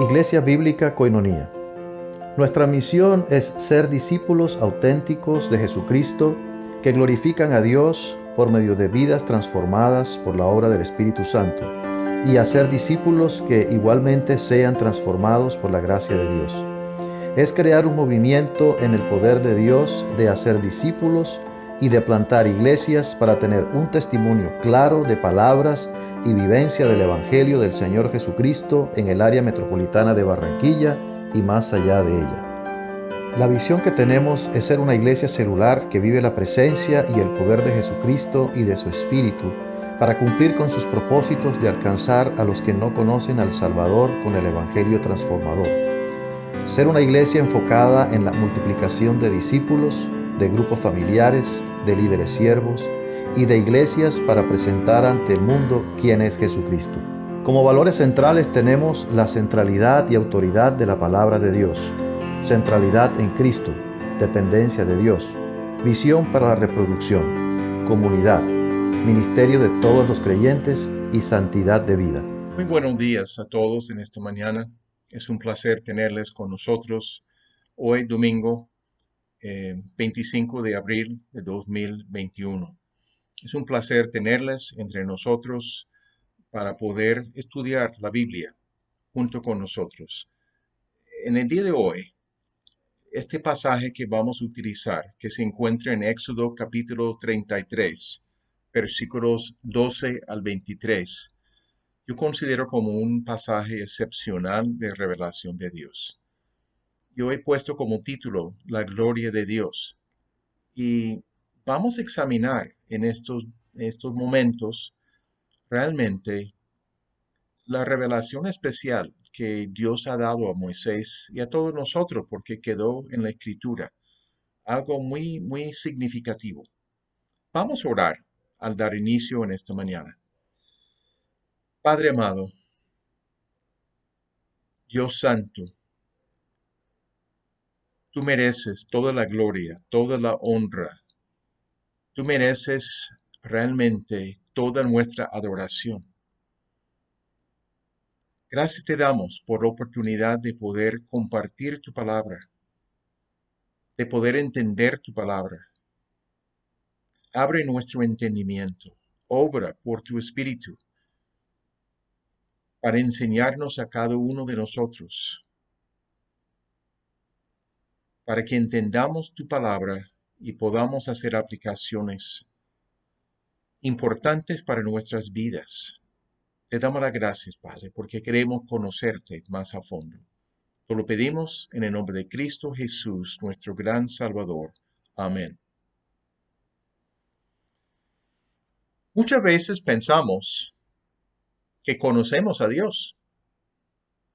Iglesia Bíblica Koinonía. Nuestra misión es ser discípulos auténticos de Jesucristo que glorifican a Dios por medio de vidas transformadas por la obra del Espíritu Santo y hacer discípulos que igualmente sean transformados por la gracia de Dios. Es crear un movimiento en el poder de Dios de hacer discípulos y de plantar iglesias para tener un testimonio claro de palabras y vivencia del Evangelio del Señor Jesucristo en el área metropolitana de Barranquilla y más allá de ella. La visión que tenemos es ser una iglesia celular que vive la presencia y el poder de Jesucristo y de su Espíritu para cumplir con sus propósitos de alcanzar a los que no conocen al Salvador con el Evangelio transformador. Ser una iglesia enfocada en la multiplicación de discípulos, de grupos familiares, de líderes siervos y de iglesias para presentar ante el mundo quién es Jesucristo. Como valores centrales tenemos la centralidad y autoridad de la palabra de Dios, centralidad en Cristo, dependencia de Dios, visión para la reproducción, comunidad, ministerio de todos los creyentes y santidad de vida. Muy buenos días a todos en esta mañana. Es un placer tenerles con nosotros hoy domingo 25 de abril de 2021. Es un placer tenerles entre nosotros para poder estudiar la Biblia junto con nosotros. En el día de hoy, este pasaje que vamos a utilizar, que se encuentra en Éxodo capítulo 33, versículos 12 al 23, yo considero como un pasaje excepcional de revelación de Dios. Yo he puesto como título La gloria de Dios. Y vamos a examinar en estos momentos realmente la revelación especial que Dios ha dado a Moisés y a todos nosotros porque quedó en la Escritura. Algo muy, muy significativo. Vamos a orar al dar inicio en esta mañana. Padre amado, Dios santo, tú mereces toda la gloria, toda la honra. Tú mereces realmente toda nuestra adoración. Gracias te damos por la oportunidad de poder compartir tu palabra, de poder entender tu palabra. Abre nuestro entendimiento, obra por tu Espíritu, para enseñarnos a cada uno de nosotros, para que entendamos tu palabra y podamos hacer aplicaciones importantes para nuestras vidas. Te damos las gracias, Padre, porque queremos conocerte más a fondo. Te lo pedimos en el nombre de Cristo Jesús, nuestro gran Salvador. Amén. Muchas veces pensamos que conocemos a Dios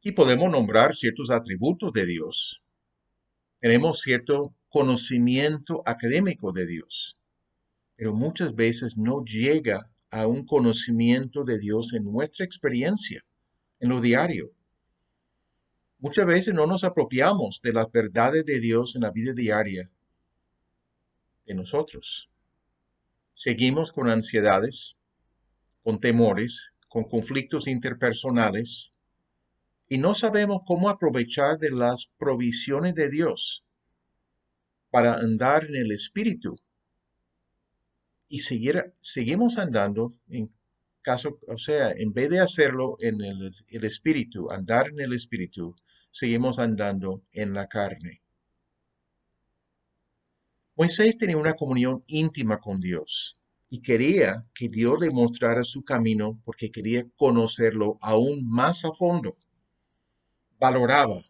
y podemos nombrar ciertos atributos de Dios. Tenemos cierto conocimiento académico de Dios, pero muchas veces no llega a un conocimiento de Dios en nuestra experiencia, en lo diario. Muchas veces no nos apropiamos de las verdades de Dios en la vida diaria de nosotros. Seguimos con ansiedades, con temores, con conflictos interpersonales y no sabemos cómo aprovechar de las provisiones de Dios para andar en el Espíritu y seguimos andando en vez de hacerlo en el Espíritu, andar en el Espíritu, seguimos andando en la carne. Moisés tenía una comunión íntima con Dios y quería que Dios le mostrara su camino porque quería conocerlo aún más a fondo. Valoraba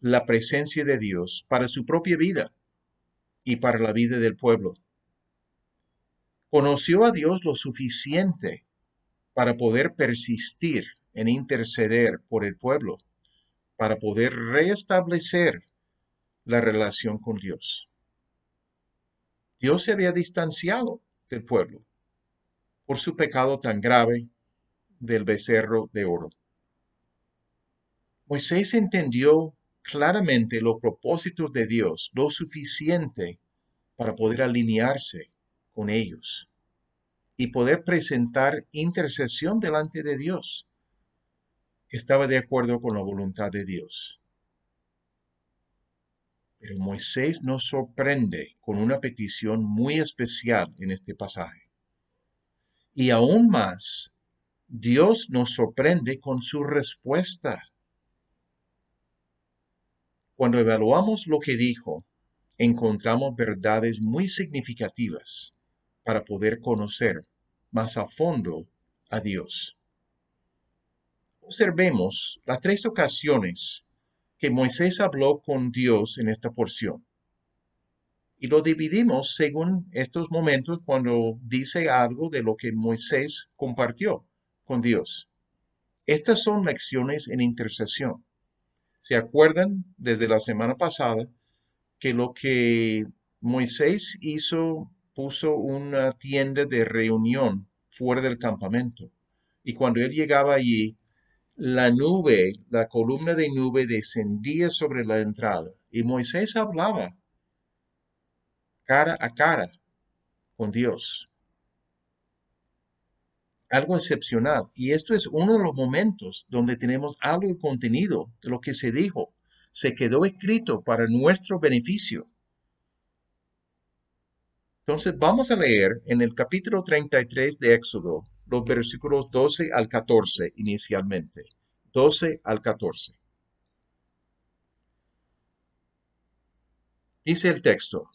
la presencia de Dios para su propia vida y para la vida del pueblo. Conoció a Dios lo suficiente para poder persistir en interceder por el pueblo, para poder restablecer la relación con Dios. Dios se había distanciado del pueblo por su pecado tan grave del becerro de oro. Moisés entendió claramente los propósitos de Dios, lo suficiente para poder alinearse con ellos y poder presentar intercesión delante de Dios. estaba de acuerdo con la voluntad de Dios. Pero Moisés nos sorprende con una petición muy especial en este pasaje. Y aún más, Dios nos sorprende con su respuesta. Cuando evaluamos lo que dijo, encontramos verdades muy significativas para poder conocer más a fondo a Dios. Observemos las 3 ocasiones que Moisés habló con Dios en esta porción. Y lo dividimos según estos momentos cuando dice algo de lo que Moisés compartió con Dios. Estas son lecciones en intercesión. ¿Se acuerdan desde la semana pasada que lo que Moisés hizo, puso una tienda de reunión fuera del campamento? Y cuando él llegaba allí, la nube, la columna de nube descendía sobre la entrada y Moisés hablaba cara a cara con Dios. Algo excepcional. Y esto es uno de los momentos donde tenemos algo de contenido de lo que se dijo. Se quedó escrito para nuestro beneficio. Entonces vamos a leer en el capítulo 33 de Éxodo los versículos 12 al 14 inicialmente. 12 al 14. Dice el texto,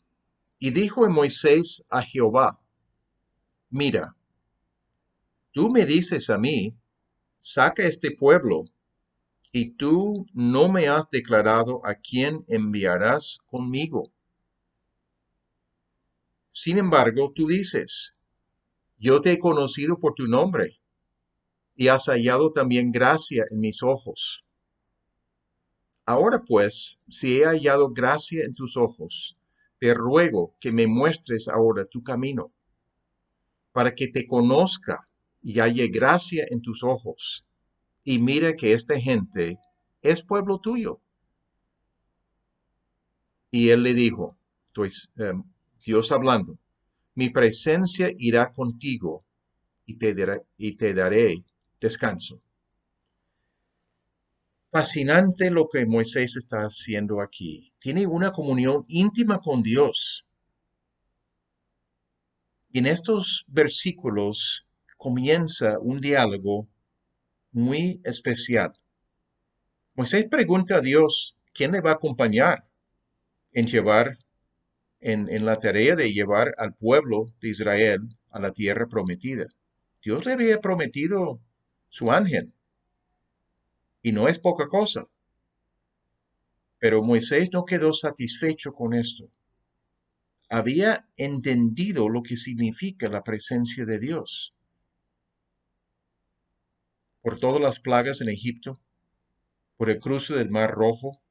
y dijo Moisés a Jehová, mira, tú me dices a mí, saca este pueblo, y tú no me has declarado a quién enviarás conmigo. Sin embargo, tú dices, yo te he conocido por tu nombre, y has hallado también gracia en mis ojos. Ahora pues, si he hallado gracia en tus ojos, te ruego que me muestres ahora tu camino, para que te conozca y halle gracia en tus ojos, y mira que esta gente es pueblo tuyo. Y él le dijo, Dios hablando, mi presencia irá contigo y te daré descanso. Fascinante lo que Moisés está haciendo aquí. Tiene una comunión íntima con Dios. Y en estos versículos comienza un diálogo muy especial. Moisés pregunta a Dios, ¿quién le va a acompañar en en la tarea de llevar al pueblo de Israel a la tierra prometida? Dios le había prometido su ángel, y no es poca cosa. Pero Moisés no quedó satisfecho con esto. Había entendido lo que significa la presencia de Dios. Por todas las plagas en Egipto, por el cruce del Mar Rojo.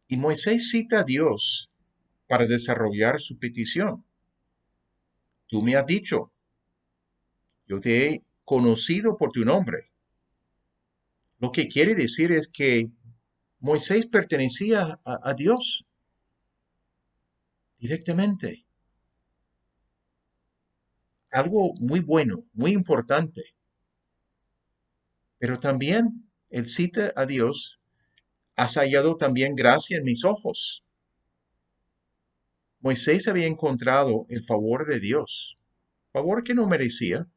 Y Moisés cita a Dios para desarrollar su petición. Tú me has dicho, yo te he conocido por tu nombre. Lo que quiere decir es que Moisés pertenecía a Dios directamente. Algo muy bueno, muy importante. Pero también él cita a Dios, has hallado también gracia en mis ojos. Moisés había encontrado el favor de Dios, favor que no merecía,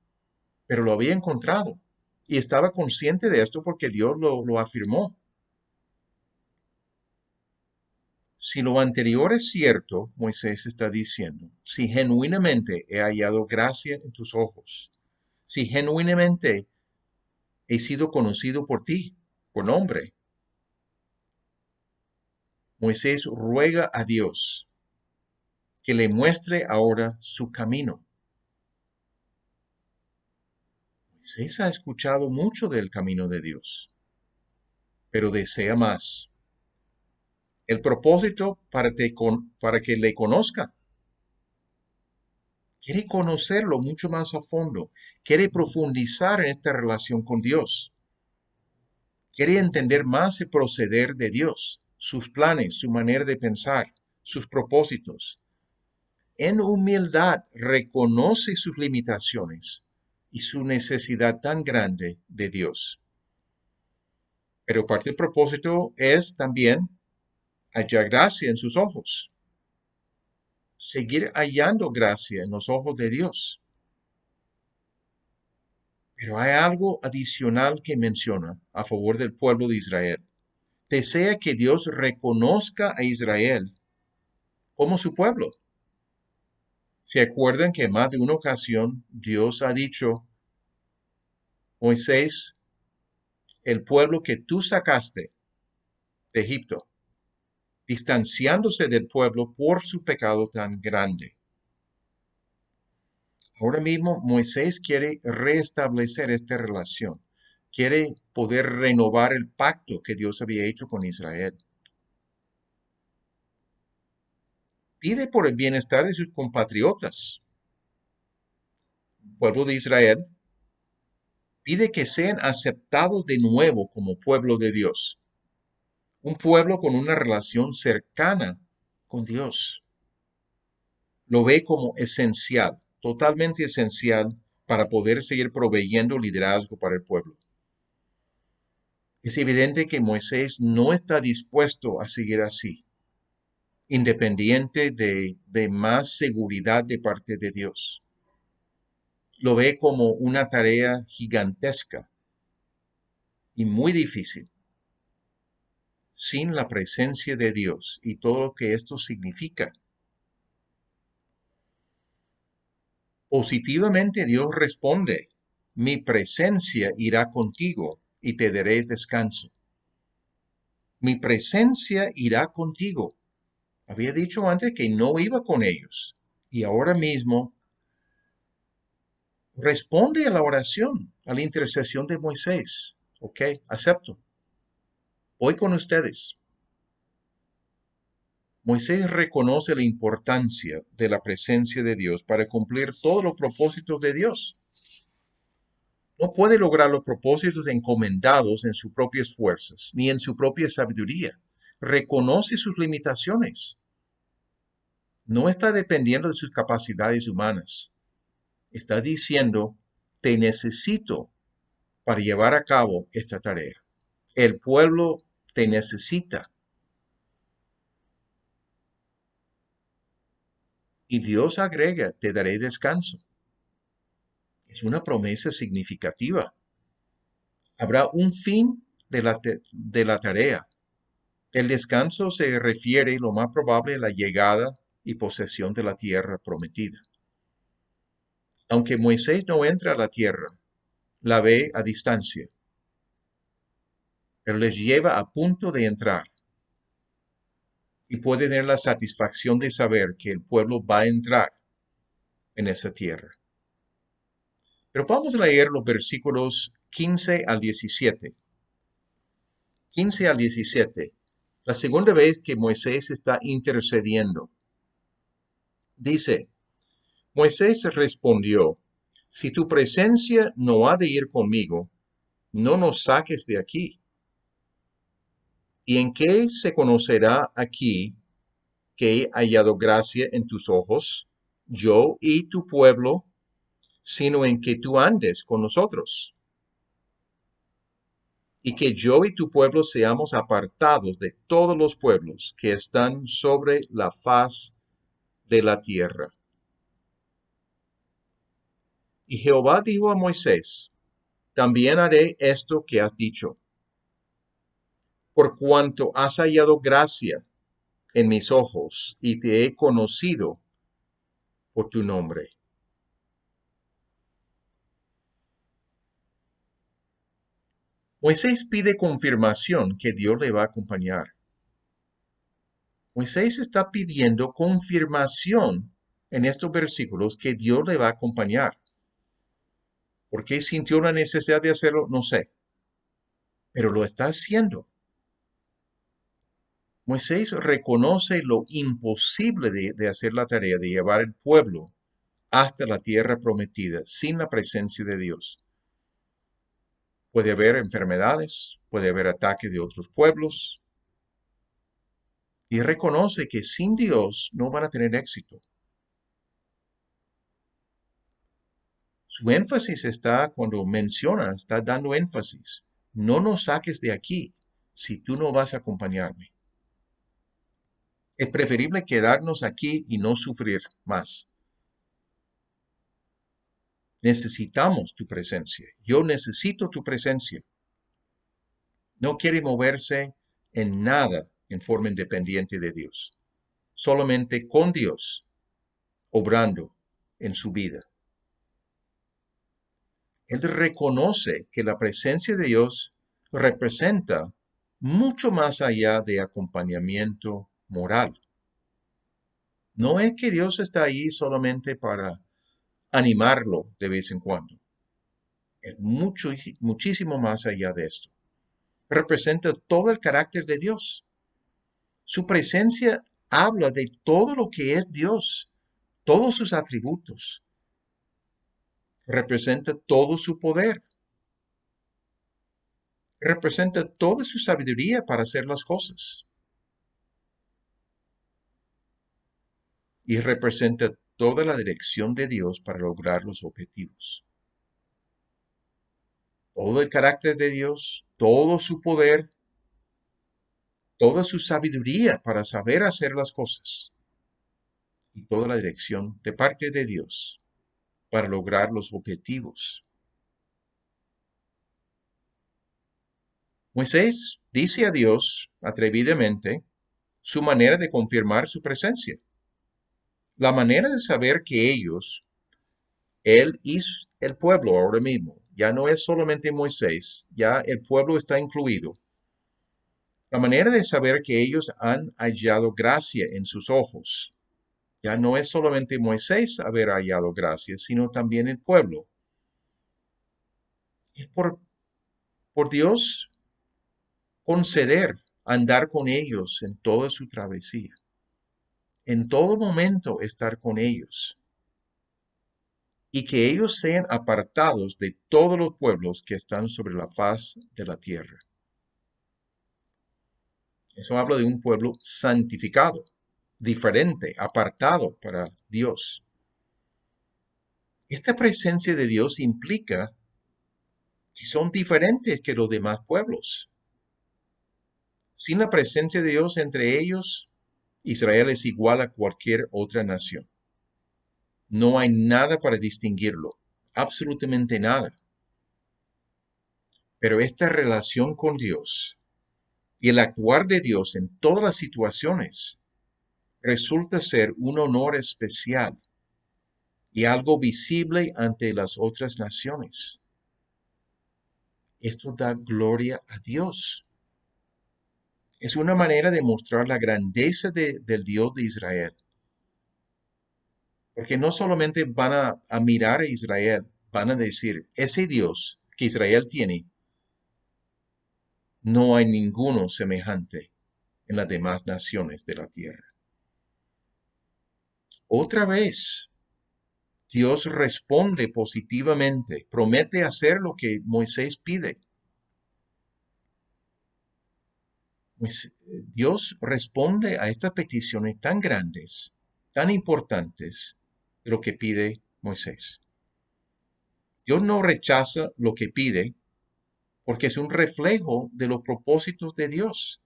pero lo había encontrado y estaba consciente de esto porque Dios lo afirmó. Si lo anterior es cierto, Moisés está diciendo, si genuinamente he hallado gracia en tus ojos, si genuinamente he sido conocido por ti, por nombre, Moisés ruega a Dios que le muestre ahora su camino. Moisés ha escuchado mucho del camino de Dios, pero desea más. El propósito para que le conozca. Quiere conocerlo mucho más a fondo. Quiere profundizar en esta relación con Dios. Quiere entender más el proceder de Dios, sus planes, su manera de pensar, sus propósitos. En humildad reconoce sus limitaciones y su necesidad tan grande de Dios. Pero parte del propósito es también hallar gracia en sus ojos. Seguir hallando gracia en los ojos de Dios. Pero hay algo adicional que menciona a favor del pueblo de Israel. Desea que Dios reconozca a Israel como su pueblo. ¿Se acuerdan que en más de una ocasión Dios ha dicho, Moisés, el pueblo que tú sacaste de Egipto, distanciándose del pueblo por su pecado tan grande? Ahora mismo Moisés quiere restablecer esta relación, quiere poder renovar el pacto que Dios había hecho con Israel. Pide por el bienestar de sus compatriotas, el pueblo de Israel, pide que sean aceptados de nuevo como pueblo de Dios, un pueblo con una relación cercana con Dios. Lo ve como esencial, totalmente esencial para poder seguir proveyendo liderazgo para el pueblo. Es evidente que Moisés no está dispuesto a seguir así, independiente de más seguridad de parte de Dios. Lo ve como una tarea gigantesca y muy difícil, sin la presencia de Dios y todo lo que esto significa. Positivamente Dios responde, mi presencia irá contigo y te daré descanso. Mi presencia irá contigo. Había dicho antes que no iba con ellos y ahora mismo responde a la oración, a la intercesión de Moisés. Ok, acepto. Voy con ustedes. Moisés reconoce la importancia de la presencia de Dios para cumplir todos los propósitos de Dios. No puede lograr los propósitos encomendados en sus propias fuerzas, ni en su propia sabiduría. Reconoce sus limitaciones. No está dependiendo de sus capacidades humanas. Está diciendo, te necesito para llevar a cabo esta tarea. El pueblo te necesita. Y Dios agrega, te daré descanso. Es una promesa significativa. Habrá un fin de la tarea. El descanso se refiere lo más probable a la llegada y posesión de la tierra prometida. Aunque Moisés no entra a la tierra, la ve a distancia, pero les lleva a punto de entrar y puede tener la satisfacción de saber que el pueblo va a entrar en esa tierra. Pero vamos a leer los versículos 15 al 17. 15 al 17. La segunda vez que Moisés está intercediendo. Dice, Moisés respondió, si tu presencia no ha de ir conmigo, no nos saques de aquí. ¿Y en qué se conocerá aquí que he hallado gracia en tus ojos, yo y tu pueblo, sino en que tú andes con nosotros? Y que yo y tu pueblo seamos apartados de todos los pueblos que están sobre la faz de la tierra. Y Jehová dijo a Moisés, también haré esto que has dicho, por cuanto has hallado gracia en mis ojos y te he conocido por tu nombre. Moisés pide confirmación que Dios le va a acompañar. Moisés está pidiendo confirmación en estos versículos que Dios le va a acompañar. ¿Por qué sintió la necesidad de hacerlo? No sé. Pero lo está haciendo. Moisés reconoce lo imposible de hacer la tarea de llevar el pueblo hasta la tierra prometida sin la presencia de Dios. Puede haber enfermedades, puede haber ataques de otros pueblos. Y reconoce que sin Dios no van a tener éxito. Su énfasis está cuando menciona, está dando énfasis. No nos saques de aquí. si tú no vas a acompañarme? Es preferible quedarnos aquí y no sufrir más. Necesitamos tu presencia. Yo necesito tu presencia. No quiere moverse en nada en forma independiente de Dios. Solamente con Dios, obrando en su vida. Él reconoce que la presencia de Dios representa mucho más allá de acompañamiento moral. No es que Dios está ahí solamente para animarlo de vez en cuando. Es muchísimo más allá de esto. Representa todo el carácter de Dios. Su presencia habla de todo lo que es Dios, todos sus atributos. Representa todo su poder. Representa toda su sabiduría para hacer las cosas. Y representa toda la dirección de Dios para lograr los objetivos. Todo el carácter de Dios, todo su poder, toda su sabiduría para saber hacer las cosas y toda la dirección de parte de Dios para lograr los objetivos. Moisés dice a Dios atrevidamente su manera de confirmar su presencia. La manera de saber que él y el pueblo ahora mismo, ya no es solamente Moisés, ya el pueblo está incluido. La manera de saber que ellos han hallado gracia en sus ojos, ya no es solamente Moisés haber hallado gracia, sino también el pueblo. Es por Dios conceder andar con ellos en toda su travesía, en todo momento estar con ellos, y que ellos sean apartados de todos los pueblos que están sobre la faz de la tierra. Eso habla de un pueblo santificado, diferente, apartado para Dios. Esta presencia de Dios implica que son diferentes que los demás pueblos. Sin la presencia de Dios entre ellos, Israel es igual a cualquier otra nación. No hay nada para distinguirlo, absolutamente nada. Pero esta relación con Dios y el actuar de Dios en todas las situaciones resulta ser un honor especial y algo visible ante las otras naciones. Esto da gloria a Dios. Es una manera de mostrar la grandeza del Dios de Israel. Porque no solamente van a mirar a Israel, van a decir, ese Dios que Israel tiene, no hay ninguno semejante en las demás naciones de la tierra. Otra vez, Dios responde positivamente, promete hacer lo que Moisés pide. Dios responde a estas peticiones tan grandes, tan importantes, de lo que pide Moisés. Dios no rechaza lo que pide porque es un reflejo de los propósitos de Dios.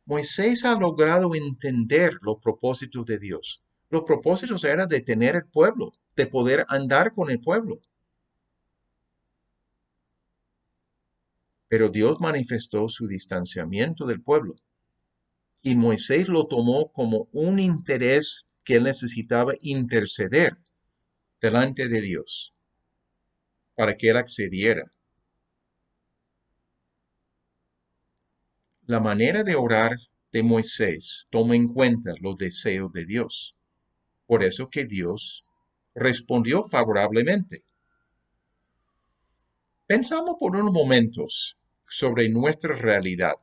Moisés ha logrado entender los propósitos de Dios. Los propósitos eran de tener el pueblo, de poder andar con el pueblo. Pero Dios manifestó su distanciamiento del pueblo. Y Moisés lo tomó como un interés que él necesitaba interceder delante de Dios para que él accediera. La manera de orar de Moisés toma en cuenta los deseos de Dios. Por eso que Dios respondió favorablemente. Pensamos por unos momentos sobre nuestra realidad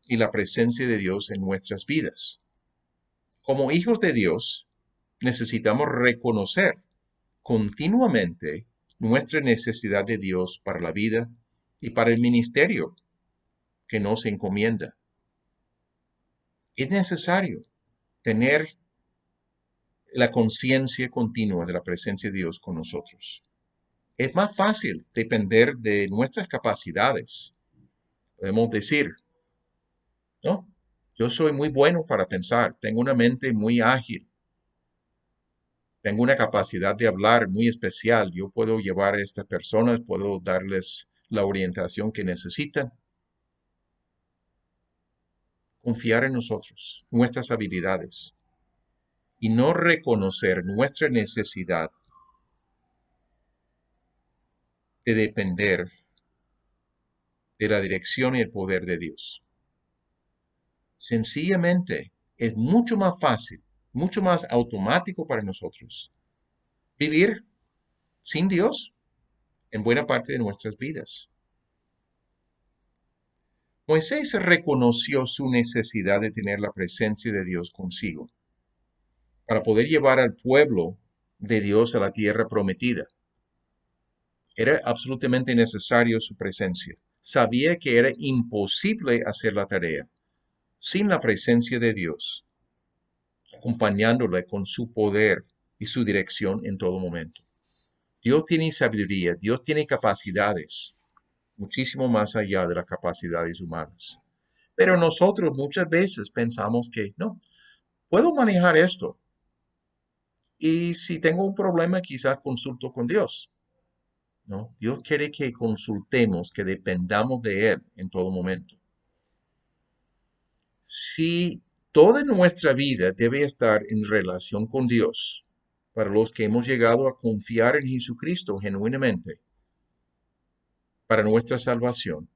y la presencia de Dios en nuestras vidas. Como hijos de Dios, necesitamos reconocer continuamente nuestra necesidad de Dios para la vida y para el ministerio que nos encomienda. Es necesario tener la conciencia continua de la presencia de Dios con nosotros. Es más fácil depender de nuestras capacidades. Podemos decir, No, yo soy muy bueno para pensar, tengo una mente muy ágil, tengo una capacidad de hablar muy especial, yo puedo llevar a estas personas, puedo darles la orientación que necesitan. Confiar en nosotros, nuestras habilidades, y no reconocer nuestra necesidad de depender de la dirección y el poder de Dios. Sencillamente es mucho más fácil, mucho más automático para nosotros vivir sin Dios en buena parte de nuestras vidas. Moisés reconoció su necesidad de tener la presencia de Dios consigo para poder llevar al pueblo de Dios a la tierra prometida. Era absolutamente necesario su presencia. Sabía que era imposible hacer la tarea sin la presencia de Dios, acompañándole con su poder y su dirección en todo momento. Dios tiene sabiduría, Dios tiene capacidades, muchísimo más allá de las capacidades humanas. Pero nosotros muchas veces pensamos que no, puedo manejar esto. Y si tengo un problema, quizás consulto con Dios. ¿No? Dios quiere que consultemos, que dependamos de Él en todo momento. Si toda nuestra vida debe estar en relación con Dios, para los que hemos llegado a confiar en Jesucristo genuinamente, para nuestra salvación,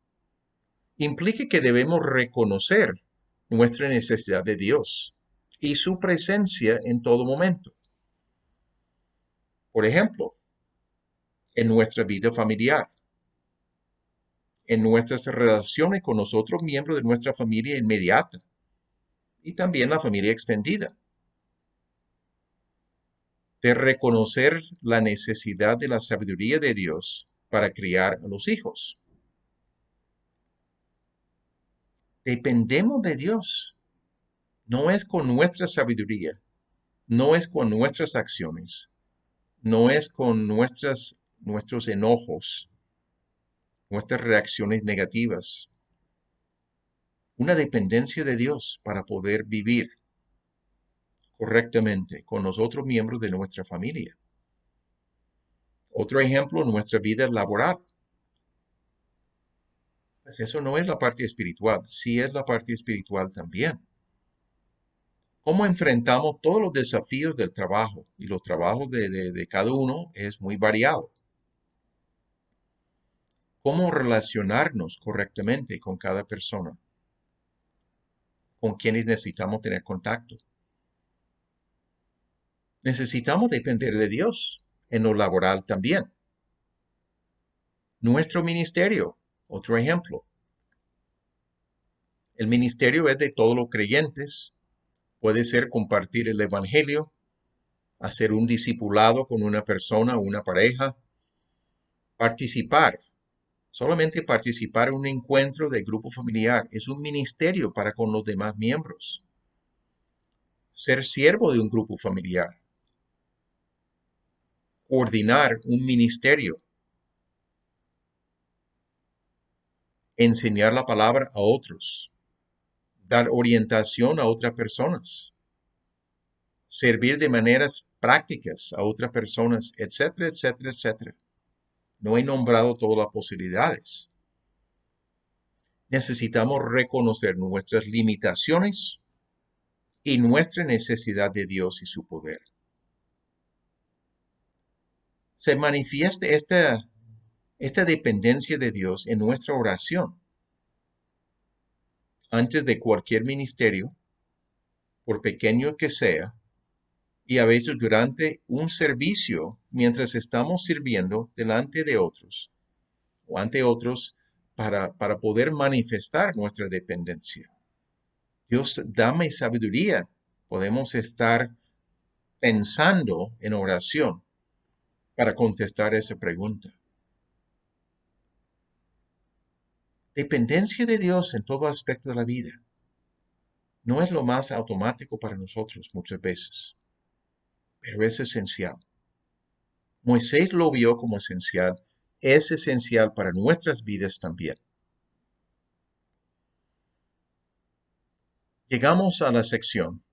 implica que debemos reconocer nuestra necesidad de Dios y su presencia en todo momento. Por ejemplo, en nuestra vida familiar, en nuestras relaciones con los otros miembros de nuestra familia inmediata y también la familia extendida, de reconocer la necesidad de la sabiduría de Dios para criar a los hijos. Dependemos de Dios. No es con nuestra sabiduría, no es con nuestras acciones, no es con nuestros enojos, nuestras reacciones negativas. Una dependencia de Dios para poder vivir correctamente con los otros miembros de nuestra familia. Otro ejemplo, nuestra vida laboral. Pues eso no es la parte espiritual, sí es la parte espiritual también. ¿Cómo enfrentamos todos los desafíos del trabajo? Y los trabajos de cada uno es muy variado. ¿Cómo relacionarnos correctamente con cada persona? Con quienes necesitamos tener contacto. Necesitamos depender de Dios en lo laboral también. Nuestro ministerio, otro ejemplo. El ministerio es de todos los creyentes. Puede ser compartir el evangelio, hacer un discipulado con una persona o una pareja, participar. Solamente participar en un encuentro de grupo familiar es un ministerio para con los demás miembros. Ser siervo de un grupo familiar. Coordinar un ministerio. Enseñar la palabra a otros. Dar orientación a otras personas. Servir de maneras prácticas a otras personas, etcétera, etcétera, etcétera. No he nombrado todas las posibilidades. Necesitamos reconocer nuestras limitaciones y nuestra necesidad de Dios y su poder. Se manifiesta esta dependencia de Dios en nuestra oración. Antes de cualquier ministerio, por pequeño que sea, y a veces durante un servicio, mientras estamos sirviendo delante de otros o ante otros, para poder manifestar nuestra dependencia. Dios, dame sabiduría. Podemos estar pensando en oración para contestar esa pregunta. Dependencia de Dios en todo aspecto de la vida no es lo más automático para nosotros muchas veces, pero es esencial. Moisés lo vio como esencial, es esencial para nuestras vidas también. Llegamos a la sección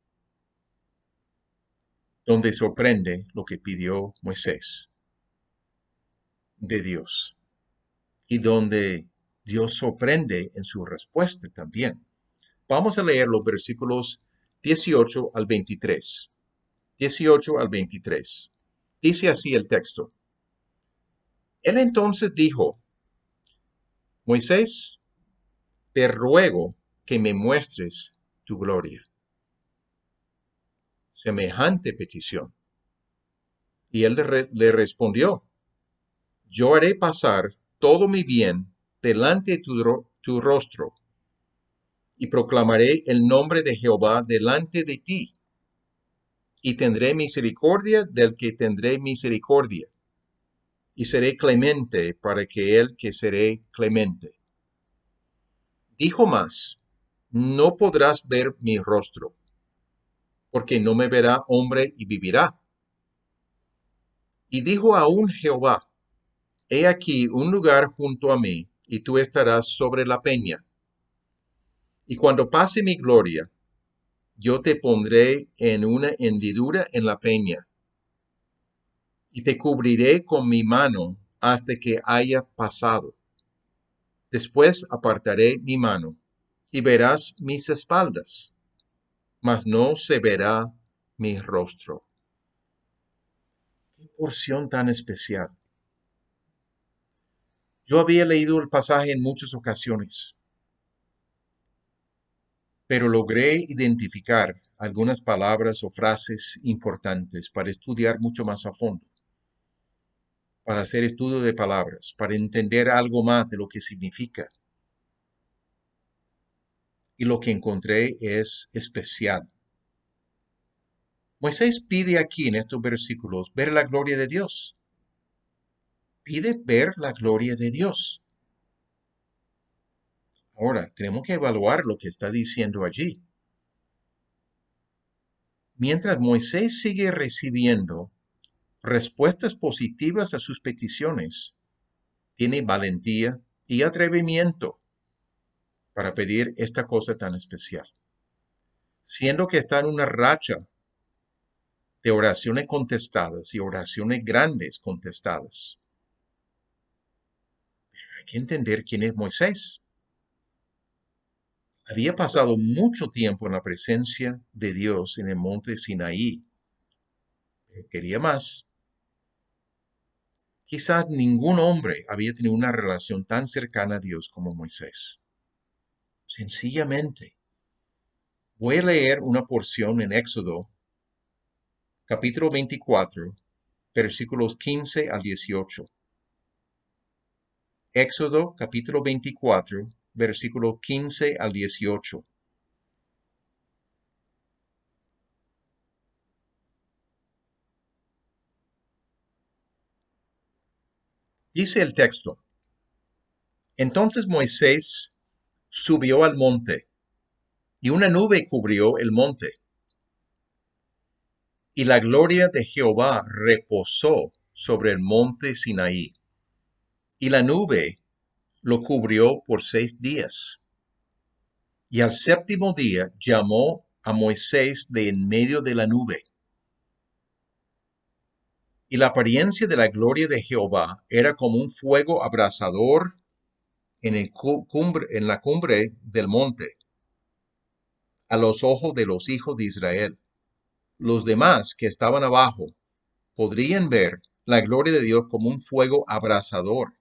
donde sorprende lo que pidió Moisés de Dios y donde Dios sorprende en su respuesta también. Vamos a leer los versículos 18 al 23. 18 al 23. Dice así el texto. Él entonces dijo, Moisés, te ruego que me muestres tu gloria. Semejante petición. Y él le respondió, yo haré pasar todo mi bien delante de tu rostro, y proclamaré el nombre de Jehová delante de ti, y tendré misericordia del que tendré misericordia, y seré clemente para el que seré clemente. Dijo más, no podrás ver mi rostro, porque no me verá hombre y vivirá. Y dijo aún Jehová, he aquí un lugar junto a mí, y tú estarás sobre la peña. Y cuando pase mi gloria, yo te pondré en una hendidura en la peña, y te cubriré con mi mano hasta que haya pasado. Después apartaré mi mano, y verás mis espaldas, mas no se verá mi rostro. Qué porción tan especial. Yo había leído el pasaje en muchas ocasiones, pero logré identificar algunas palabras o frases importantes para estudiar mucho más a fondo, para hacer estudio de palabras, para entender algo más de lo que significa. Y lo que encontré es especial. Moisés pide aquí en estos versículos ver la gloria de Dios. Pide ver la gloria de Dios. Ahora, tenemos que evaluar lo que está diciendo allí. Mientras Moisés sigue recibiendo respuestas positivas a sus peticiones, tiene valentía y atrevimiento para pedir esta cosa tan especial. Siendo que está en una racha de oraciones contestadas y oraciones grandes contestadas. Pero hay que entender quién es Moisés. Había pasado mucho tiempo en la presencia de Dios en el monte Sinaí. Quería más. Quizás ningún hombre había tenido una relación tan cercana a Dios como Moisés. Sencillamente, voy a leer una porción en Éxodo, capítulo 24, versículos 15 al 18. Éxodo, capítulo 24, versículo 15 al 18. Dice el texto, entonces Moisés subió al monte, y una nube cubrió el monte, y la gloria de Jehová reposó sobre el monte Sinaí, y la nube lo cubrió por 6 días. Y al séptimo día llamó a Moisés de en medio de la nube. Y la apariencia de la gloria de Jehová era como un fuego abrasador en la cumbre del monte, a los ojos de los hijos de Israel. Los demás que estaban abajo podrían ver la gloria de Dios como un fuego abrasador.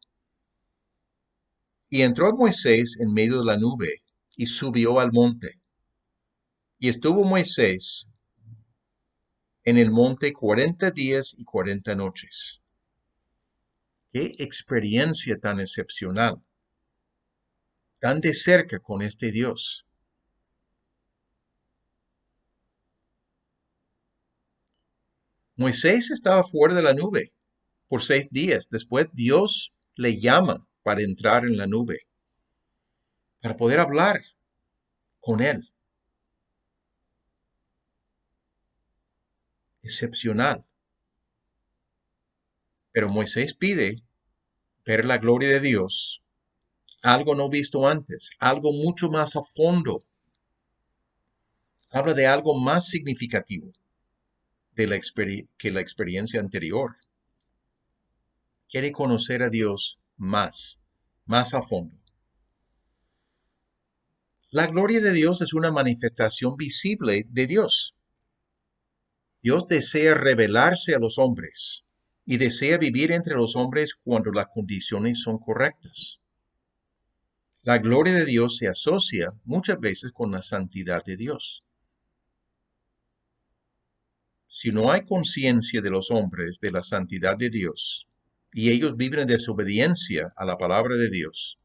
Y entró Moisés en medio de la nube y subió al monte. Y estuvo Moisés en el monte 40 días y 40 noches. Qué experiencia tan excepcional, tan de cerca con este Dios. Moisés estaba fuera de la nube por 6 días. Después Dios le llama para entrar en la nube, para poder hablar con él. Excepcional. Pero Moisés pide ver la gloria de Dios, algo no visto antes, algo mucho más a fondo. Habla de algo más significativo de que la experiencia anterior. Quiere conocer a Dios más a fondo. La gloria de Dios es una manifestación visible de Dios. Dios desea revelarse a los hombres y desea vivir entre los hombres cuando las condiciones son correctas. La gloria de Dios se asocia muchas veces con la santidad de Dios. Si no hay conciencia de los hombres de la santidad de Dios y ellos viven en desobediencia a la palabra de Dios,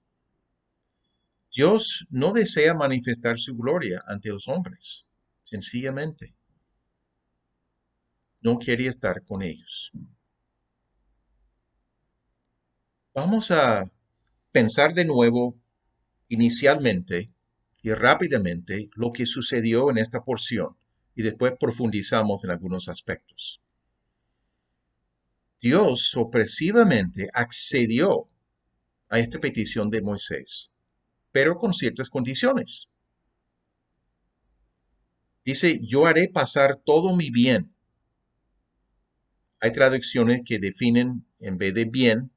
Dios no desea manifestar su gloria ante los hombres, sencillamente. No quiere estar con ellos. Vamos a pensar de nuevo inicialmente y rápidamente lo que sucedió en esta porción y después profundizamos en algunos aspectos. Dios sorpresivamente accedió a esta petición de Moisés, pero con ciertas condiciones. Dice, yo haré pasar todo mi bien. Hay traducciones que definen en vez de bien,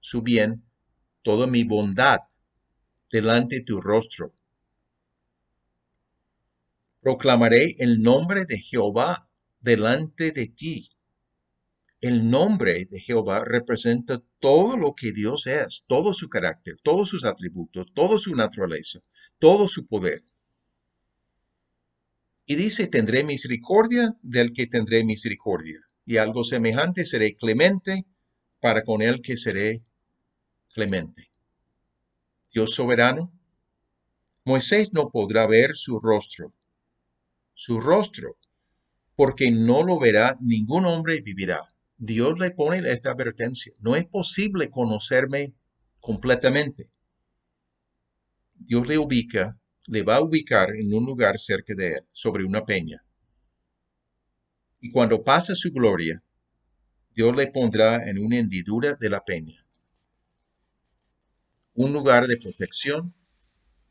su bien, toda mi bondad delante de tu rostro. Proclamaré el nombre de Jehová delante de ti. El nombre de Jehová representa todo lo que Dios es, todo su carácter, todos sus atributos, toda su naturaleza, todo su poder. Y dice, tendré misericordia del que tendré misericordia. Y algo semejante, seré clemente para con el que seré clemente. Dios soberano, Moisés no podrá ver su rostro, porque no lo verá ningún hombre y vivirá. Dios le pone esta advertencia. No es posible conocerme completamente. Dios le va a ubicar en un lugar cerca de él, sobre una peña. Y cuando pase su gloria, Dios le pondrá en una hendidura de la peña. Un lugar de protección.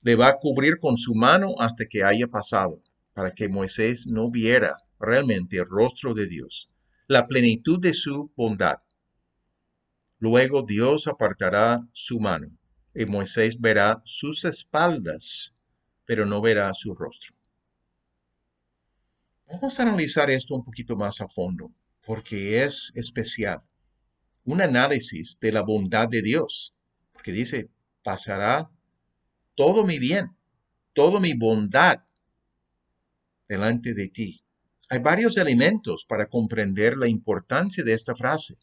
Le va a cubrir con su mano hasta que haya pasado, para que Moisés no viera realmente el rostro de Dios, la plenitud de su bondad. Luego Dios apartará su mano y Moisés verá sus espaldas, pero no verá su rostro. Vamos a analizar esto un poquito más a fondo, porque es especial. Un análisis de la bondad de Dios, porque dice, pasará todo mi bien, toda mi bondad delante de ti. Hay varios elementos para comprender la importancia de esta frase.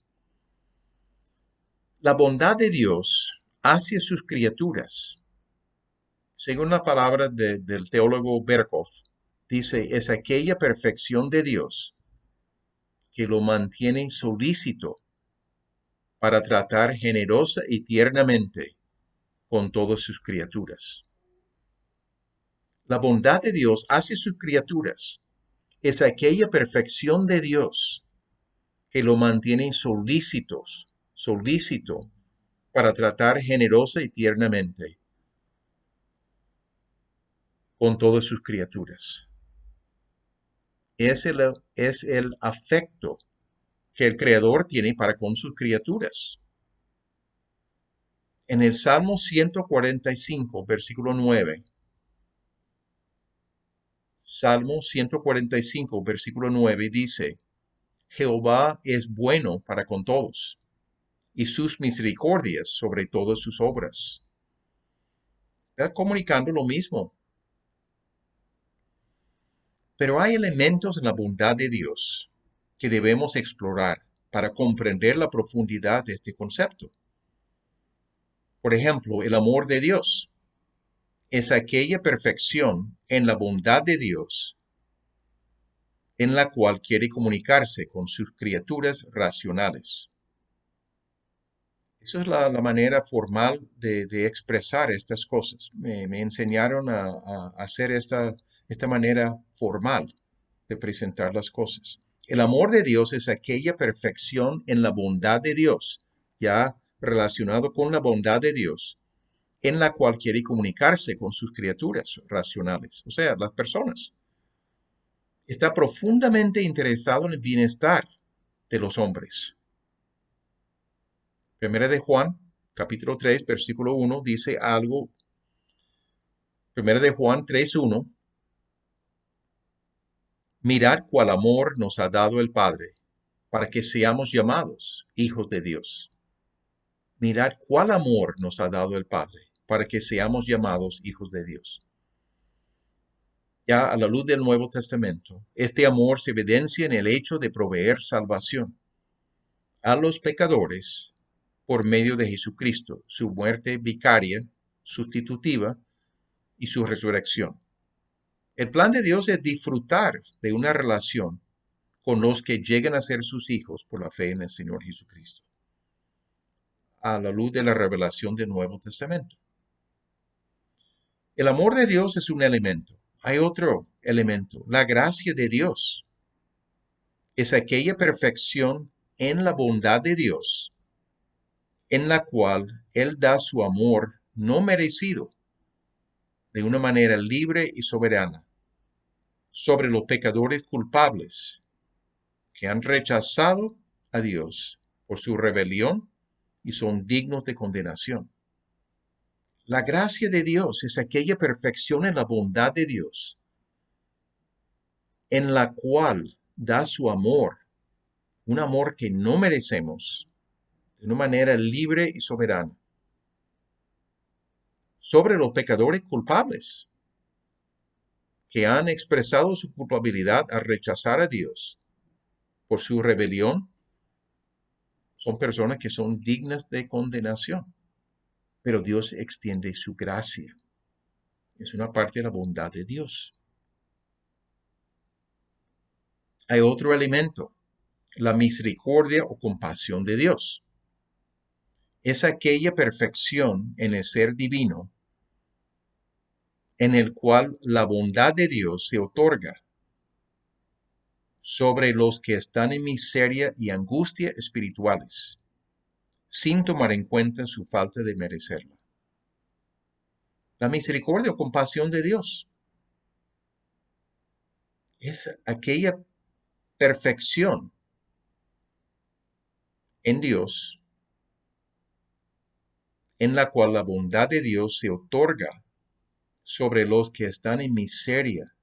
La bondad de Dios hacia sus criaturas, según la palabra del teólogo Berkhoff, dice, es aquella perfección de Dios que lo mantiene solícito para tratar generosa y tiernamente con todas sus criaturas. La bondad de Dios hacia sus criaturas es aquella perfección de Dios que lo mantiene solícito para tratar generosa y tiernamente con todas sus criaturas. Es el afecto que el Creador tiene para con sus criaturas. En el Salmo 145, versículo 9, Salmo 145, versículo 9 dice, Jehová es bueno para con todos, y sus misericordias sobre todas sus obras. Está comunicando lo mismo. Pero hay elementos en la bondad de Dios que debemos explorar para comprender la profundidad de este concepto. Por ejemplo, el amor de Dios es aquella perfección en la bondad de Dios en la cual quiere comunicarse con sus criaturas racionales. Esa es la manera formal de expresar estas cosas. Me enseñaron a hacer esta manera formal de presentar las cosas. El amor de Dios es aquella perfección en la bondad de Dios, ya relacionado con la bondad de Dios, en la cual quiere comunicarse con sus criaturas racionales, o sea, las personas. está profundamente interesado en el bienestar de los hombres. Primera de Juan, capítulo 3, versículo 1, dice algo. Primera de Juan 3:1. Mirad cuál amor nos ha dado el Padre, para que seamos llamados hijos de Dios. Mirad cuál amor nos ha dado el Padre, para que seamos llamados hijos de Dios. Ya a la luz del Nuevo Testamento, este amor se evidencia en el hecho de proveer salvación a los pecadores por medio de Jesucristo, su muerte vicaria, sustitutiva y su resurrección. El plan de Dios es disfrutar de una relación con los que llegan a ser sus hijos por la fe en el Señor Jesucristo, a la luz de la revelación del Nuevo Testamento. El amor de Dios es un elemento. Hay otro elemento. La gracia de Dios es aquella perfección en la bondad de Dios, en la cual Él da su amor no merecido, de una manera libre y soberana, sobre los pecadores culpables que han rechazado a Dios por su rebelión y son dignos de condenación. La gracia de Dios es aquella perfección en la bondad de Dios, en la cual da su amor, un amor que no merecemos, de una manera libre y soberana, sobre los pecadores culpables que han expresado su culpabilidad al rechazar a Dios por su rebelión. Son personas que son dignas de condenación, pero Dios extiende su gracia. Es una parte de la bondad de Dios. Hay otro elemento, la misericordia o compasión de Dios. Es aquella perfección en el ser divino en el cual la bondad de Dios se otorga sobre los que están en miseria y angustia espirituales, sin tomar en cuenta su falta de merecerla. La misericordia o compasión de Dios es aquella perfección en Dios en la cual la bondad de Dios se otorga sobre los que están en miseria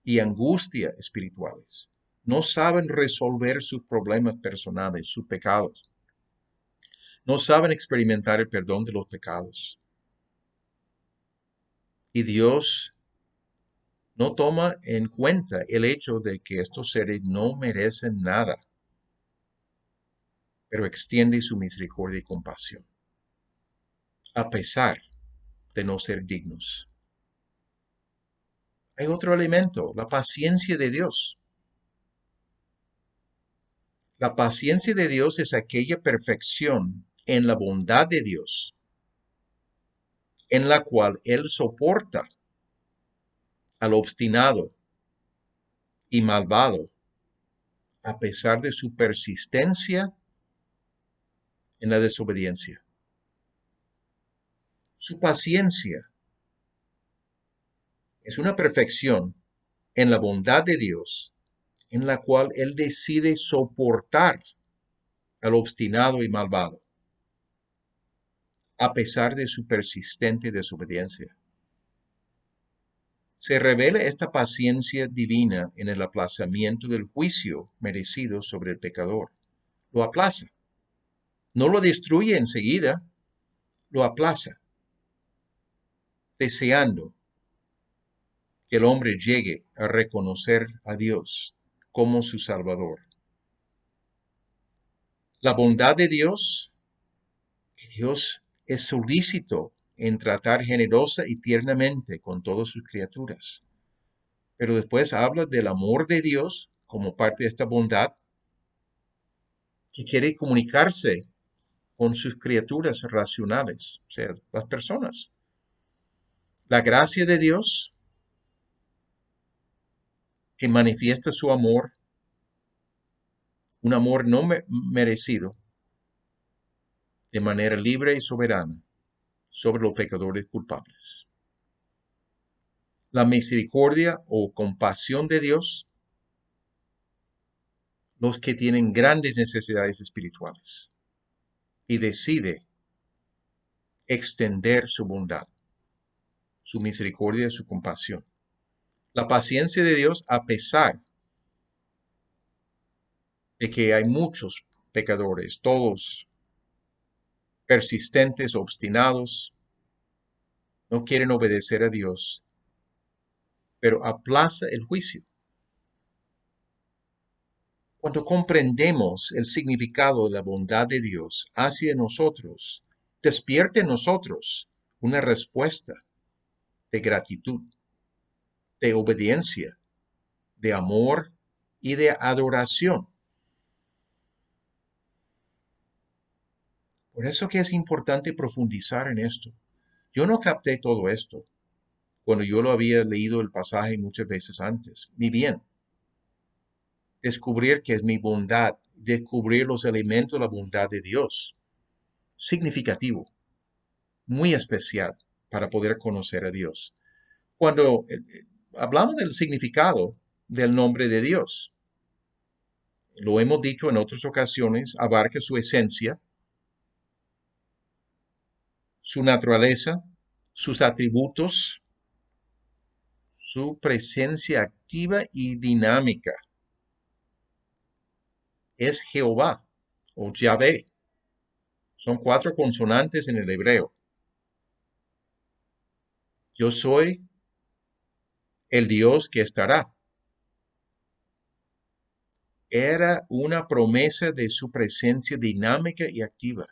y angustia espirituales. No saben resolver sus problemas personales, sus pecados. No saben experimentar el perdón de los pecados. Y Dios no toma en cuenta el hecho de que estos seres no merecen nada, pero extiende su misericordia y compasión, a pesar de no ser dignos. Hay otro elemento, la paciencia de Dios. La paciencia de Dios es aquella perfección en la bondad de Dios, en la cual Él soporta al obstinado y malvado, a pesar de su persistencia en la desobediencia. Su paciencia es una perfección en la bondad de Dios, en la cual Él decide soportar al obstinado y malvado, a pesar de su persistente desobediencia. Se revela esta paciencia divina en el aplazamiento del juicio merecido sobre el pecador. Lo aplaza. No lo destruye enseguida, lo aplaza, deseando que el hombre llegue a reconocer a Dios como su Salvador. La bondad de Dios, que Dios es solícito en tratar generosa y tiernamente con todas sus criaturas. Pero después habla del amor de Dios como parte de esta bondad, que quiere comunicarse con sus criaturas racionales, o sea, las personas. La gracia de Dios, que manifiesta su amor, un amor no merecido, de manera libre y soberana, sobre los pecadores culpables. La misericordia o compasión de Dios los que tienen grandes necesidades espirituales y decide extender su bondad, su misericordia, su compasión. La paciencia de Dios, a pesar de que hay muchos pecadores, todos persistentes, obstinados, no quieren obedecer a Dios, pero aplaza el juicio. Cuando comprendemos el significado de la bondad de Dios hacia nosotros, despierta en nosotros una respuesta de gratitud, de obediencia, de amor y de adoración. Por eso que es importante profundizar en esto. Yo no capté todo esto cuando yo lo había leído el pasaje muchas veces antes. Ni bien. Descubrir que es mi bondad, descubrir los elementos de la bondad de Dios. Significativo, muy especial para poder conocer a Dios. Cuando hablamos del significado del nombre de Dios, lo hemos dicho en otras ocasiones, abarca su esencia, su naturaleza, sus atributos, su presencia activa y dinámica. Es Jehová o Yahvé. Son 4 consonantes en el hebreo. Yo soy el Dios que estará. Era una promesa de su presencia dinámica y activa.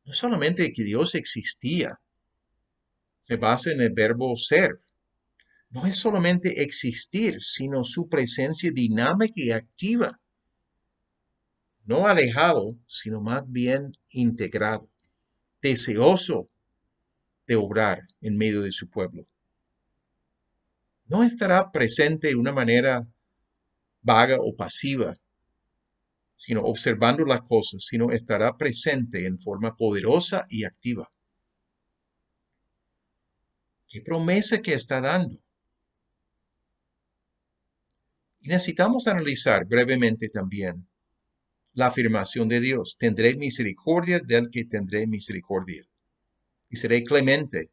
No solamente que Dios existía, se basa en el verbo ser. No es solamente existir, sino su presencia dinámica y activa. No alejado, sino más bien integrado, deseoso de obrar en medio de su pueblo. No estará presente de una manera vaga o pasiva, sino observando las cosas, sino estará presente en forma poderosa y activa. ¿Qué promesa que está dando? Y necesitamos analizar brevemente también la afirmación de Dios. Tendré misericordia del que tendré misericordia. Y seré clemente.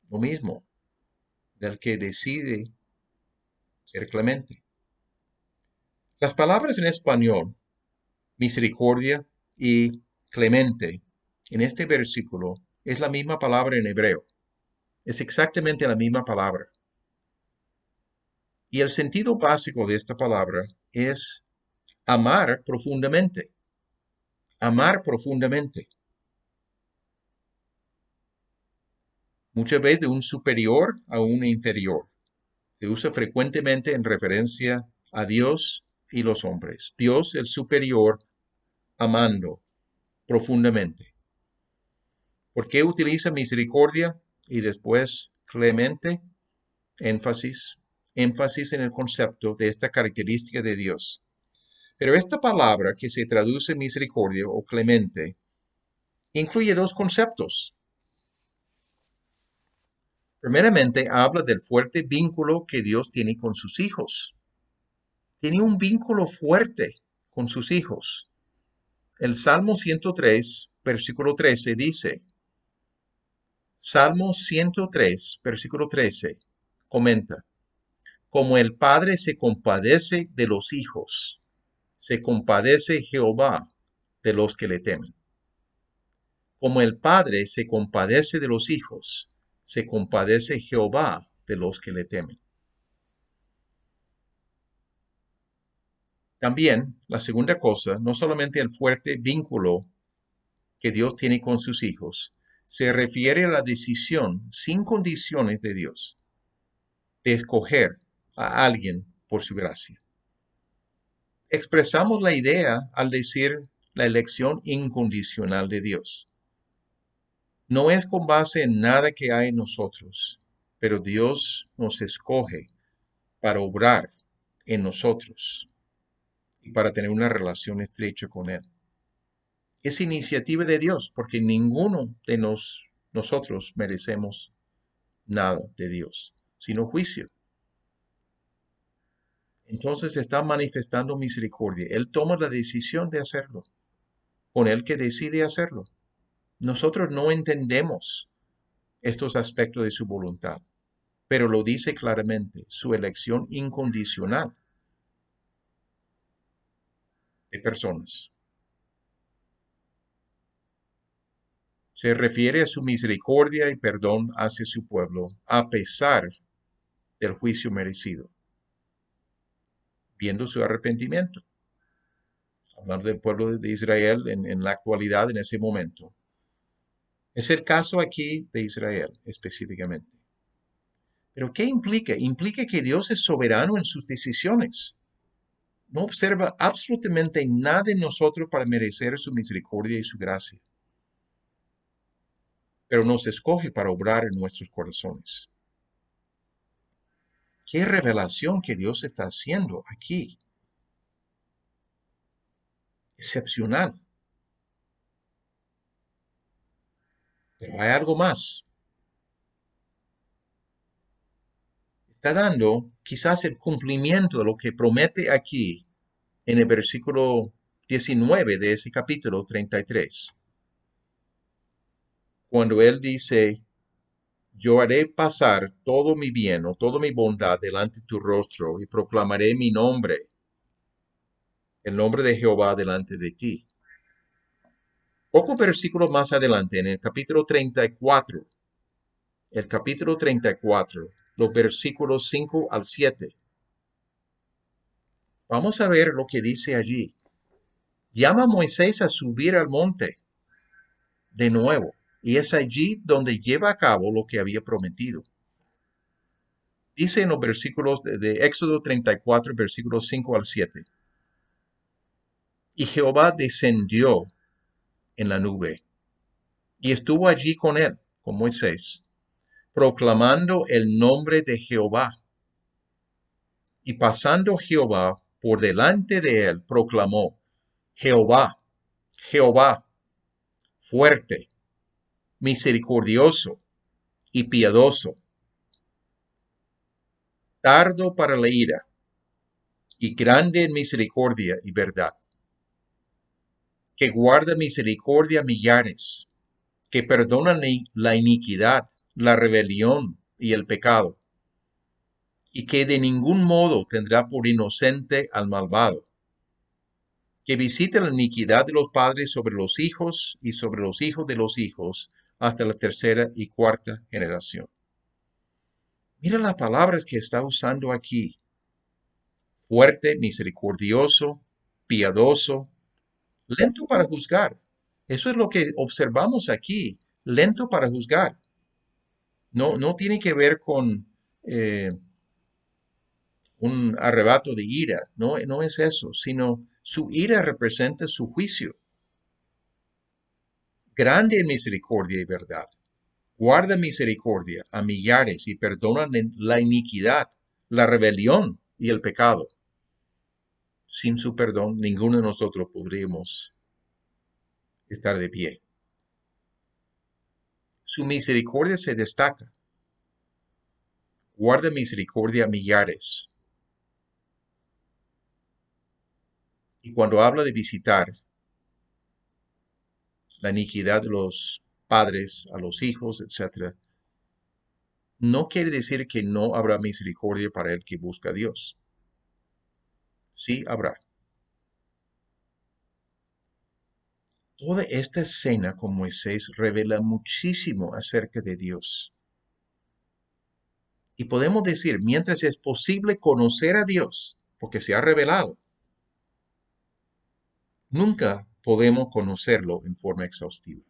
Lo mismo, del que decide ser clemente. Las palabras en español, misericordia y clemente, en este versículo es la misma palabra en hebreo. Es exactamente la misma palabra. Y el sentido básico de esta palabra es amar profundamente. Amar profundamente. Muchas veces de un superior a un inferior. Se usa frecuentemente en referencia a Dios y los hombres. Dios el superior amando profundamente. ¿Por qué utiliza misericordia y después clemente? Énfasis en el concepto de esta característica de Dios. Pero esta palabra que se traduce misericordia o clemente incluye 2 conceptos. Primeramente, habla del fuerte vínculo que Dios tiene con sus hijos. Tiene un vínculo fuerte con sus hijos. El Salmo 103, versículo 13 dice, Salmo 103, versículo 13, comenta, como el Padre se compadece de los hijos, se compadece Jehová de los que le temen. Como el Padre se compadece de los hijos, se compadece Jehová de los que le temen. También, la segunda cosa, no solamente el fuerte vínculo que Dios tiene con sus hijos, se refiere a la decisión sin condiciones de Dios de escoger a alguien por su gracia. Expresamos la idea al decir la elección incondicional de Dios. No es con base en nada que hay en nosotros, pero Dios nos escoge para obrar en nosotros y para tener una relación estrecha con Él. Es iniciativa de Dios, porque ninguno de nosotros merecemos nada de Dios, sino juicio. entonces está manifestando misericordia. Él toma la decisión de hacerlo, con el que decide hacerlo. Nosotros no entendemos estos aspectos de su voluntad, pero lo dice claramente, su elección incondicional de personas. Se refiere a su misericordia y perdón hacia su pueblo, a pesar del juicio merecido, viendo su arrepentimiento. Hablando del pueblo de Israel en la actualidad, en ese momento. Es el caso aquí de Israel específicamente. Pero ¿qué implica? Implica que Dios es soberano en sus decisiones. No observa absolutamente nada en nosotros para merecer su misericordia y su gracia. Pero nos escoge para obrar en nuestros corazones. ¿Qué revelación que Dios está haciendo aquí? Excepcional. Pero hay algo más. Está dando quizás el cumplimiento de lo que promete aquí en el versículo 19 de ese capítulo 33. Cuando él dice, yo haré pasar todo mi bien o toda mi bondad delante de tu rostro y proclamaré mi nombre, el nombre de Jehová delante de ti. Pocos versículos más adelante, en el capítulo 34, los versículos 5 al 7. Vamos a ver lo que dice allí. Llama a Moisés a subir al monte de nuevo, y es allí donde lleva a cabo lo que había prometido. Dice en los versículos de Éxodo 34, versículos 5 al 7. Y Jehová descendió en la nube, y estuvo allí con él, con Moisés, proclamando el nombre de Jehová. Y pasando Jehová por delante de él, proclamó, Jehová, Jehová, fuerte, misericordioso y piadoso, tardo para la ira, y grande en misericordia y verdad, que guarda misericordia a millares, que perdona la iniquidad, la rebelión y el pecado, y que de ningún modo tendrá por inocente al malvado, que visita la iniquidad de los padres sobre los hijos y sobre los hijos de los hijos hasta la tercera y cuarta generación. Mira las palabras que está usando aquí. Fuerte, misericordioso, piadoso, lento para juzgar. Eso es lo que observamos aquí, lento para juzgar. No tiene que ver con un arrebato de ira, no es eso, sino su ira representa su juicio. Grande en misericordia y verdad. Guarda misericordia a millares y perdona la iniquidad, la rebelión y el pecado. Sin su perdón, ninguno de nosotros podríamos estar de pie. Su misericordia se destaca. Guarda misericordia a millares. Y cuando habla de visitar la iniquidad de los padres a los hijos, etc., no quiere decir que no habrá misericordia para el que busca a Dios. Sí habrá. Toda esta escena con Moisés revela muchísimo acerca de Dios. Y podemos decir, mientras es posible conocer a Dios, porque se ha revelado, nunca podemos conocerlo en forma exhaustiva.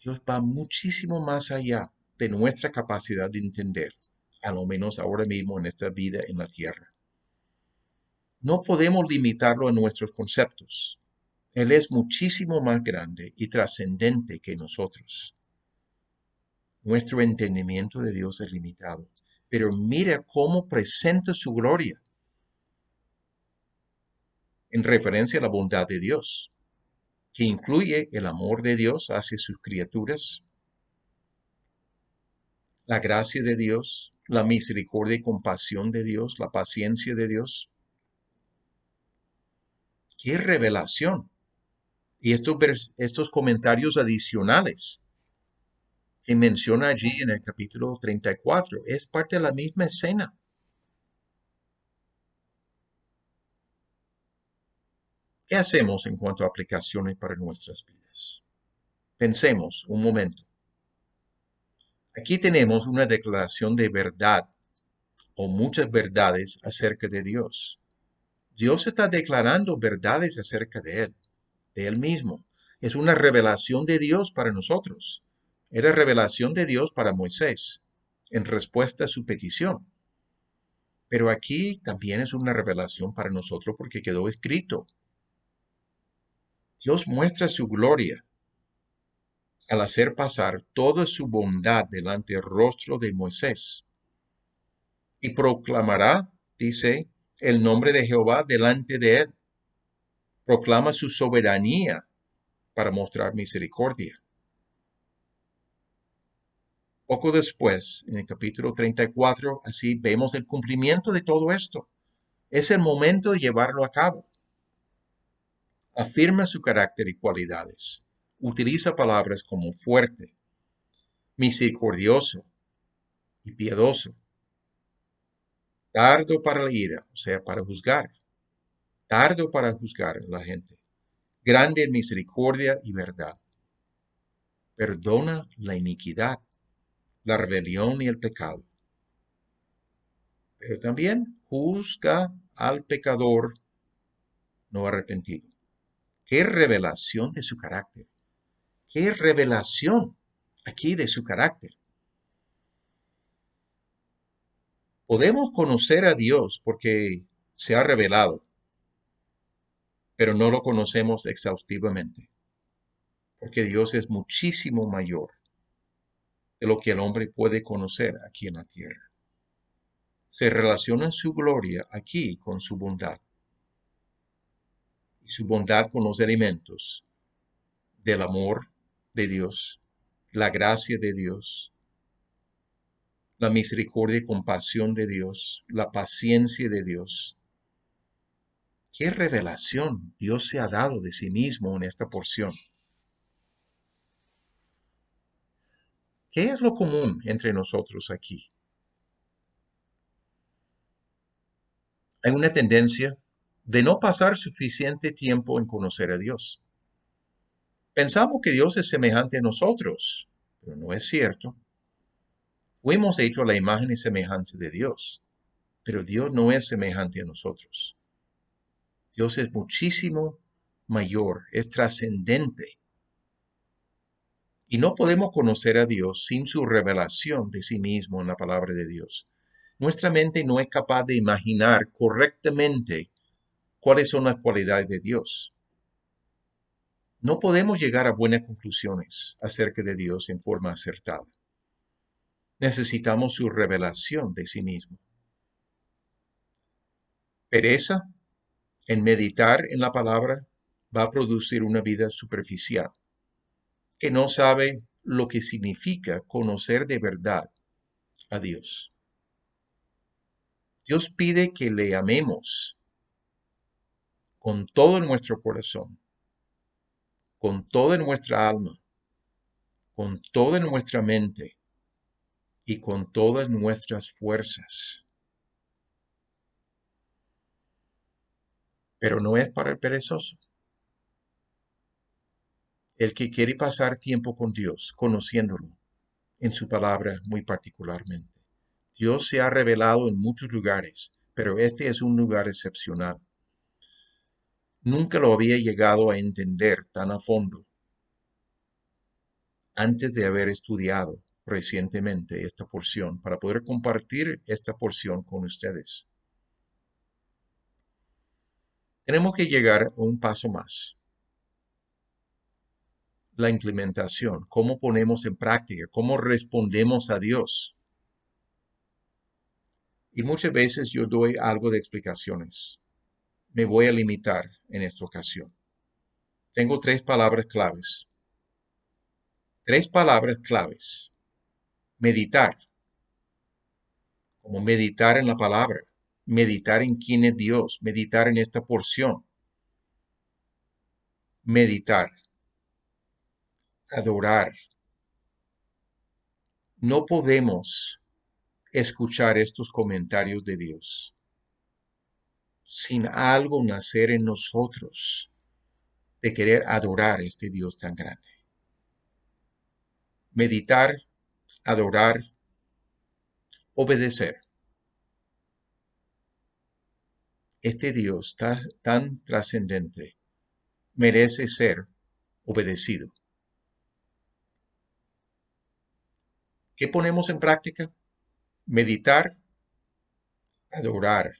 Dios va muchísimo más allá de nuestra capacidad de entender, a lo menos ahora mismo en esta vida en la tierra. No podemos limitarlo a nuestros conceptos. Él es muchísimo más grande y trascendente que nosotros. Nuestro entendimiento de Dios es limitado, pero mira cómo presenta su gloria en referencia a la bondad de Dios, que incluye el amor de Dios hacia sus criaturas, la gracia de Dios, la misericordia y compasión de Dios, la paciencia de Dios. ¡Qué revelación! Y estos comentarios adicionales que menciona allí en el capítulo 34 es parte de la misma escena. ¿Qué hacemos en cuanto a aplicaciones para nuestras vidas? Pensemos un momento. Aquí tenemos una declaración de verdad o muchas verdades acerca de Dios. Dios está declarando verdades acerca de Él mismo. Es una revelación de Dios para nosotros. Era revelación de Dios para Moisés en respuesta a su petición. Pero aquí también es una revelación para nosotros porque quedó escrito. Dios muestra su gloria al hacer pasar toda su bondad delante del rostro de Moisés. Y proclamará, dice, el nombre de Jehová delante de él. Proclama su soberanía para mostrar misericordia. Poco después, en el capítulo 34, así vemos el cumplimiento de todo esto. Es el momento de llevarlo a cabo. Afirma su carácter y cualidades. Utiliza palabras como fuerte, misericordioso y piadoso. Tardo para la ira, o sea, para juzgar. Tardo para juzgar a la gente. Grande en misericordia y verdad. Perdona la iniquidad, la rebelión y el pecado. Pero también juzga al pecador no arrepentido. ¡Qué revelación de su carácter! ¡Qué revelación aquí de su carácter! Podemos conocer a Dios porque se ha revelado, pero no lo conocemos exhaustivamente, porque Dios es muchísimo mayor de lo que el hombre puede conocer aquí en la tierra. Se relaciona su gloria aquí con su bondad, y su bondad con los elementos del amor de Dios, la gracia de Dios, la misericordia y compasión de Dios, la paciencia de Dios. ¿Qué revelación Dios se ha dado de sí mismo en esta porción? ¿Qué es lo común entre nosotros aquí? Hay una tendencia de no pasar suficiente tiempo en conocer a Dios. Pensamos que Dios es semejante a nosotros, pero no es cierto. Fuimos hechos a la imagen y semejanza de Dios, pero Dios no es semejante a nosotros. Dios es muchísimo mayor, es trascendente. Y no podemos conocer a Dios sin su revelación de sí mismo en la palabra de Dios. Nuestra mente no es capaz de imaginar correctamente cuáles son las cualidades de Dios. No podemos llegar a buenas conclusiones acerca de Dios en forma acertada. Necesitamos su revelación de sí mismo. Pereza en meditar en la palabra va a producir una vida superficial, que no sabe lo que significa conocer de verdad a Dios. Dios pide que le amemos con todo nuestro corazón, con toda nuestra alma, con toda nuestra mente y con todas nuestras fuerzas. Pero no es para el perezoso. El que quiere pasar tiempo con Dios, conociéndolo en su palabra muy particularmente. Dios se ha revelado en muchos lugares, pero este es un lugar excepcional. Nunca lo había llegado a entender tan a fondo antes de haber estudiado recientemente esta porción para poder compartir esta porción con ustedes. Tenemos que llegar a un paso más. La implementación, cómo ponemos en práctica, cómo respondemos a Dios. Y muchas veces yo doy algo de explicaciones. Me voy a limitar en esta ocasión. Tengo tres palabras claves. Tres palabras claves. Meditar, como meditar en la palabra, meditar en quién es Dios, meditar en esta porción, meditar, adorar. No podemos escuchar estos comentarios de Dios sin algo nacer en nosotros de querer adorar a este Dios tan grande. Meditar, adorar, obedecer. Este Dios tan trascendente merece ser obedecido. ¿Qué ponemos en práctica? Meditar, adorar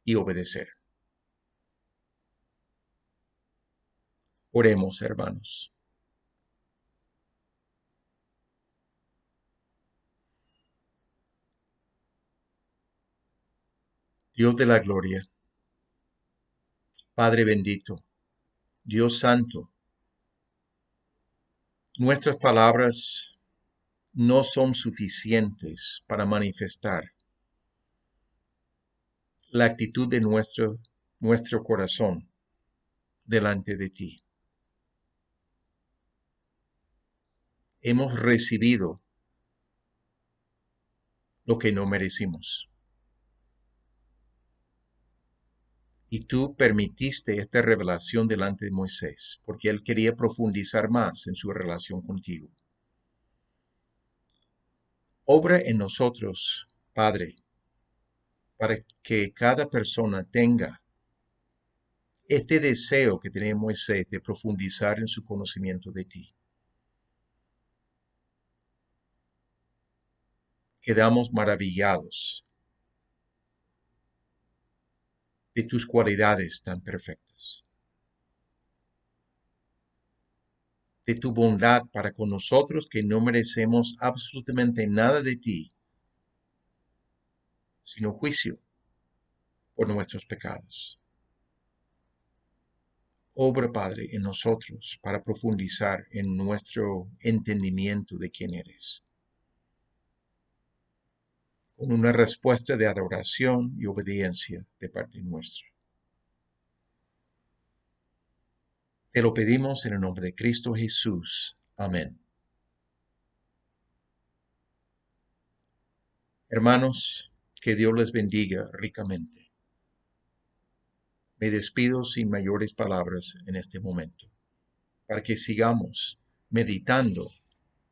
y obedecer. Oremos, hermanos. Dios de la gloria, Padre bendito, Dios santo, nuestras palabras no son suficientes para manifestar la actitud de nuestro corazón delante de ti. Hemos recibido lo que no merecimos. Y tú permitiste esta revelación delante de Moisés, porque él quería profundizar más en su relación contigo. Obra en nosotros, Padre, para que cada persona tenga este deseo que tenía Moisés de profundizar en su conocimiento de ti. Quedamos maravillados de tus cualidades tan perfectas, de tu bondad para con nosotros que no merecemos absolutamente nada de ti, sino juicio por nuestros pecados. Obra, Padre, en nosotros para profundizar en nuestro entendimiento de quién eres, con una respuesta de adoración y obediencia de parte nuestra. Te lo pedimos en el nombre de Cristo Jesús. Amén. Hermanos, que Dios les bendiga ricamente. Me despido sin mayores palabras en este momento, para que sigamos meditando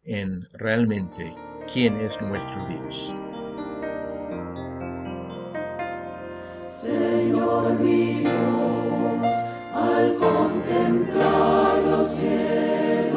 en realmente quién es nuestro Dios. Señor mi Dios, al contemplar los cielos,